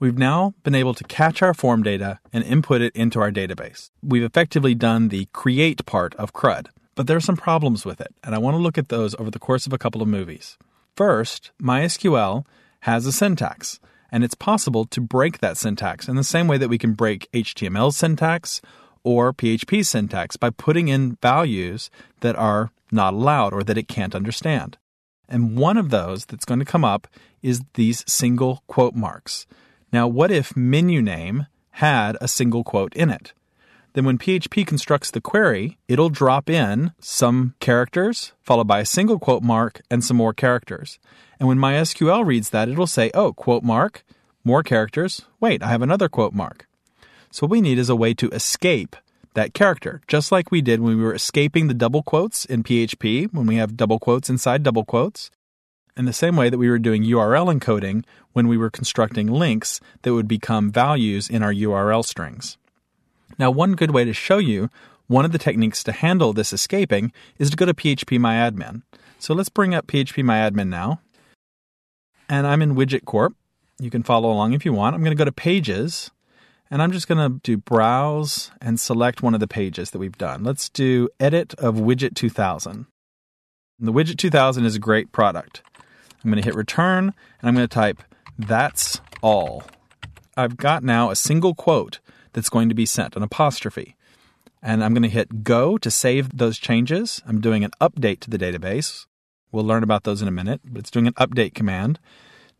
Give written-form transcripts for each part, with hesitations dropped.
We've now been able to catch our form data and input it into our database. We've effectively done the create part of CRUD, but there are some problems with it, and I want to look at those over the course of a couple of movies. First, MySQL has a syntax, and it's possible to break that syntax in the same way that we can break HTML syntax or PHP syntax by putting in values that are not allowed or that it can't understand. And one of those that's going to come up is these single quote marks. Now, what if menu name had a single quote in it? Then when PHP constructs the query, it'll drop in some characters, followed by a single quote mark and some more characters. And when MySQL reads that, it'll say, oh, quote mark, more characters. Wait, I have another quote mark. So what we need is a way to escape that character, just like we did when we were escaping the double quotes in PHP, when we have double quotes inside double quotes. In the same way that we were doing URL encoding when we were constructing links that would become values in our URL strings. Now, one good way to show you one of the techniques to handle this escaping is to go to PHPMyAdmin. So let's bring up PHPMyAdmin now. And I'm in Widget Corp. You can follow along if you want. I'm going to go to Pages, and I'm just going to do Browse and select one of the pages that we've done. Let's do Edit of Widget 2000. And the Widget 2000 is a great product. I'm going to hit Return, and I'm going to type, "That's all." I've got now a single quote that's going to be sent, an apostrophe. And I'm going to hit Go to save those changes. I'm doing an update to the database. We'll learn about those in a minute, but it's doing an update command.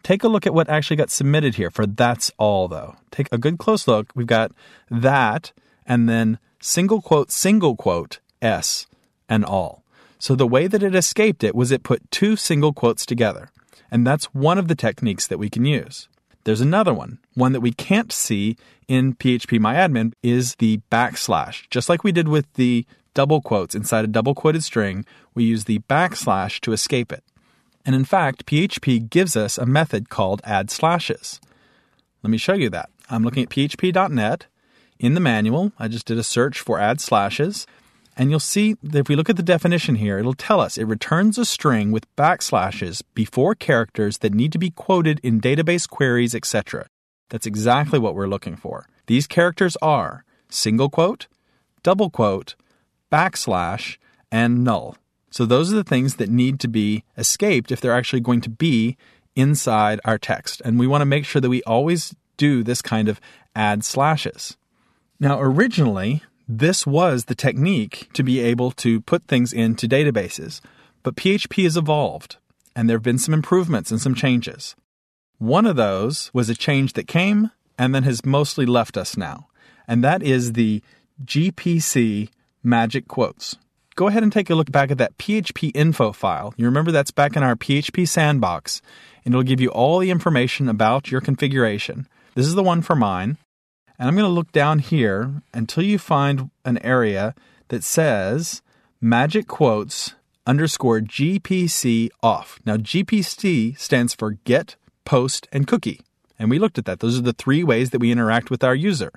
Take a look at what actually got submitted here for "that's all," though. Take a good close look. We've got that, and then single quote, S, and all. So the way that it escaped it was it put two single quotes together. And that's one of the techniques that we can use. There's another one that we can't see in PHPMyAdmin is the backslash. Just like we did with the double quotes inside a double quoted string, we use the backslash to escape it. And in fact, PHP gives us a method called add slashes. Let me show you that. I'm looking at php.net. In the manual, I just did a search for add slashes. And you'll see that if we look at the definition here, it'll tell us it returns a string with backslashes before characters that need to be quoted in database queries, etc. That's exactly what we're looking for. These characters are single quote, double quote, backslash, and null. So those are the things that need to be escaped if they're actually going to be inside our text. And we want to make sure that we always do this kind of add slashes. Now, originally, this was the technique to be able to put things into databases. But PHP has evolved, and there have been some improvements and some changes. One of those was a change that came and then has mostly left us now, and that is the GPC magic quotes. Go ahead and take a look back at that PHP info file. You remember that's back in our PHP sandbox, and it'll give you all the information about your configuration. This is the one for mine. And I'm going to look down here until you find an area that says magic quotes _GPC off. Now, GPC stands for get, post, and cookie. And we looked at that. Those are the three ways that we interact with our user.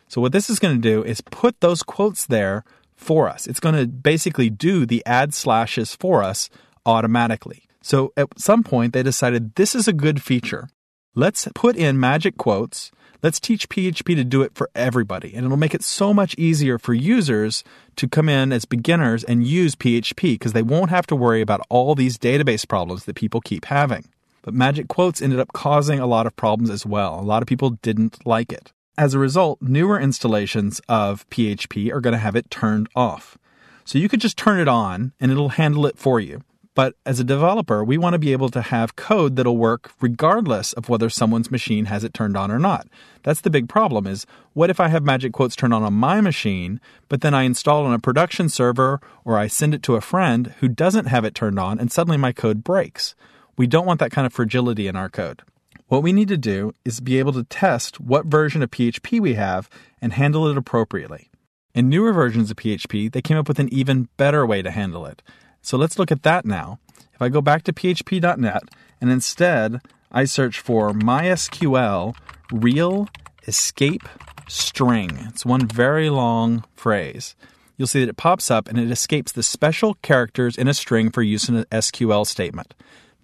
So what this is going to do is put those quotes there for us. It's going to basically do the add slashes for us automatically. So at some point, they decided this is a good feature. Let's put in magic quotes. Let's teach PHP to do it for everybody, and it'll make it so much easier for users to come in as beginners and use PHP because they won't have to worry about all these database problems that people keep having. But magic quotes ended up causing a lot of problems as well. A lot of people didn't like it. As a result, newer installations of PHP are going to have it turned off. So you could just turn it on, and it'll handle it for you. But as a developer, we want to be able to have code that'll work regardless of whether someone's machine has it turned on or not. That's the big problem is, what if I have magic quotes turned on my machine, but then I install it on a production server or I send it to a friend who doesn't have it turned on and suddenly my code breaks? We don't want that kind of fragility in our code. What we need to do is be able to test what version of PHP we have and handle it appropriately. In newer versions of PHP, they came up with an even better way to handle it. So let's look at that now. If I go back to php.net and instead I search for MySQL real escape string. It's one very long phrase. You'll see that it pops up and it escapes the special characters in a string for use in an SQL statement.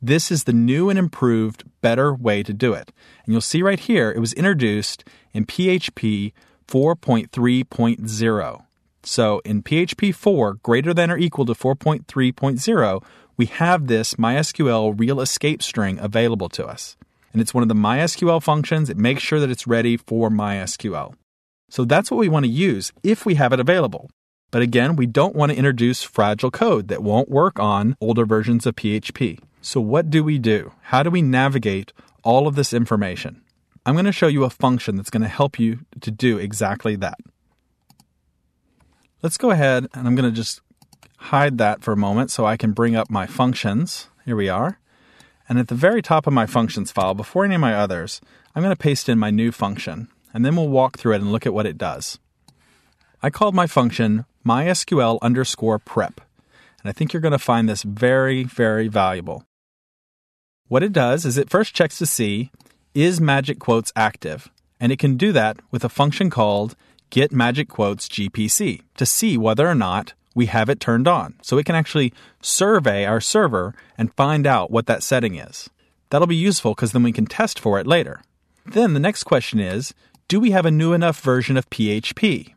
This is the new and improved, better way to do it. And you'll see right here, it was introduced in PHP 4.3.0. So in PHP 4, greater than or equal to 4.3.0, we have this MySQL real escape string available to us. And it's one of the MySQL functions. It makes sure that it's ready for MySQL. So that's what we want to use if we have it available. But again, we don't want to introduce fragile code that won't work on older versions of PHP. So what do we do? How do we navigate all of this information? I'm going to show you a function that's going to help you to do exactly that. Let's go ahead and I'm going to just hide that for a moment so I can bring up my functions. Here we are. And at the very top of my functions file, before any of my others, I'm going to paste in my new function. And then we'll walk through it and look at what it does. I called my function mysql_prep. And I think you're going to find this very, very valuable. What it does is it first checks to see, is magic quotes active? And it can do that with a function called getMagicQuotesGPC to see whether or not we have it turned on. So it can actually survey our server and find out what that setting is. That'll be useful because then we can test for it later. Then the next question is, do we have a new enough version of PHP?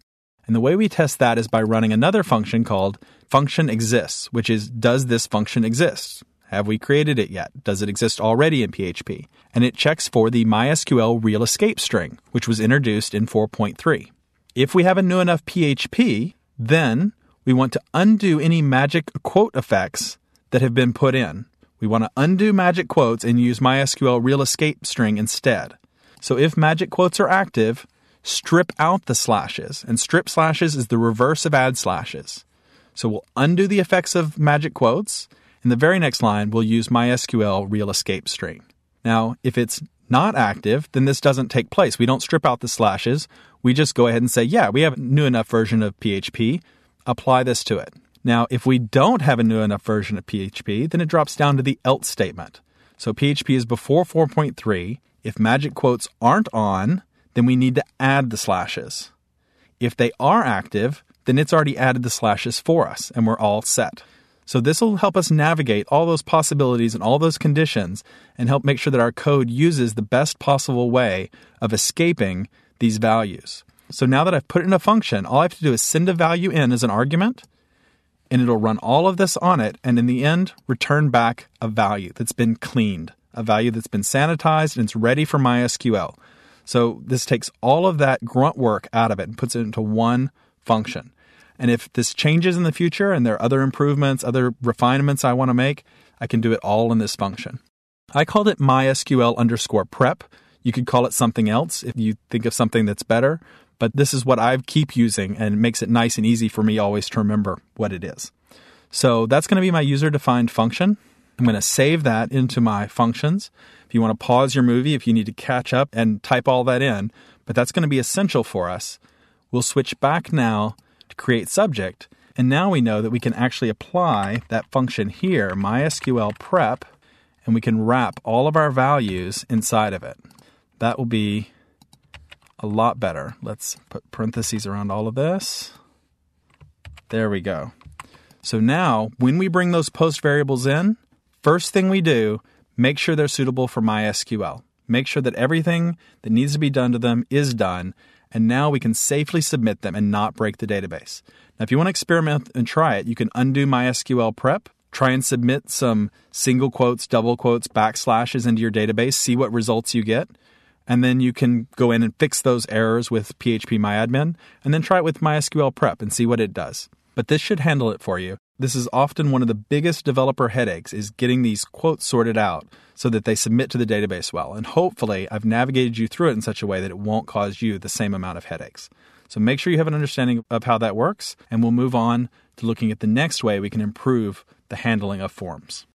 And the way we test that is by running another function called functionExists, which is, does this function exist? Have we created it yet? Does it exist already in PHP? And it checks for the MySQL real escape string, which was introduced in 4.3. If we have a new enough PHP, then we want to undo any magic quote effects that have been put in. We want to undo magic quotes and use MySQL real escape string instead. So if magic quotes are active, strip out the slashes. And strip slashes is the reverse of add slashes. So we'll undo the effects of magic quotes. In the very next line, we'll use MySQL real escape string. Now, if it's not active, then this doesn't take place. We don't strip out the slashes. We just go ahead and say, yeah, we have a new enough version of PHP. Apply this to it. Now, if we don't have a new enough version of PHP, then it drops down to the else statement. So PHP is before 4.3. If magic quotes aren't on, then we need to add the slashes. If they are active, then it's already added the slashes for us, and we're all set. So this will help us navigate all those possibilities and all those conditions and help make sure that our code uses the best possible way of escaping these values. So now that I've put it in a function, all I have to do is send a value in as an argument, and it'll run all of this on it, and in the end, return back a value that's been cleaned, a value that's been sanitized, and it's ready for MySQL. So this takes all of that grunt work out of it and puts it into one function. And if this changes in the future and there are other improvements, other refinements I want to make, I can do it all in this function. I called it mysql_prep. You could call it something else if you think of something that's better. But this is what I keep using, and it makes it nice and easy for me always to remember what it is. So that's going to be my user-defined function. I'm going to save that into my functions. If you want to pause your movie, if you need to catch up and type all that in, but that's going to be essential for us. We'll switch back now to create subject, and now we know that we can actually apply that function here, mysql_prep, and we can wrap all of our values inside of it. That will be a lot better. Let's put parentheses around all of this. There we go. So now, when we bring those post variables in, first thing we do, make sure they're suitable for MySQL. Make sure that everything that needs to be done to them is done, and now we can safely submit them and not break the database. Now, if you want to experiment and try it, you can undo mysql_prep, try and submit some single quotes, double quotes, backslashes into your database, see what results you get, and then you can go in and fix those errors with phpMyAdmin, and then try it with mysql_prep and see what it does. But this should handle it for you. This is often one of the biggest developer headaches, is getting these quotes sorted out so that they submit to the database well. And hopefully, I've navigated you through it in such a way that it won't cause you the same amount of headaches. So make sure you have an understanding of how that works, and we'll move on to looking at the next way we can improve the handling of forms.